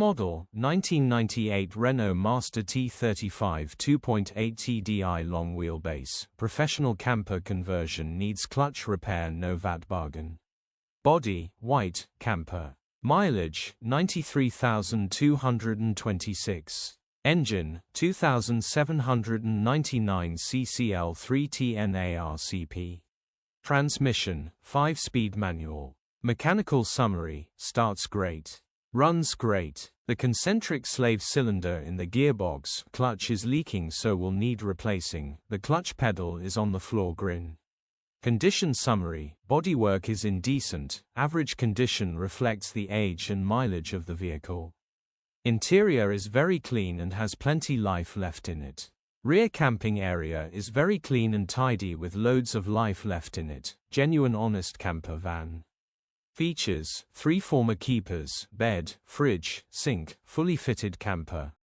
model, 1998 Renault Master T35 2.8 Tdi long wheelbase, professional camper conversion needs clutch repair, no VAT bargain. Body, white, camper. Mileage, 93,226. Engine, 2,799 ccl3 Transmission, 5-speed manual. Mechanical summary, starts great. Runs great. The concentric slave cylinder in the gearbox clutch is leaking, so will need replacing. The clutch pedal is on the floor. Grin. Condition summary, bodywork is in decent, average condition, reflects the age and mileage of the vehicle. Interior is very clean and has plenty life left in it. Rear camping area is very clean and tidy with loads of life left in it. Genuine honest camper van. Features: 3 former keepers, bed, fridge, sink, fully fitted camper.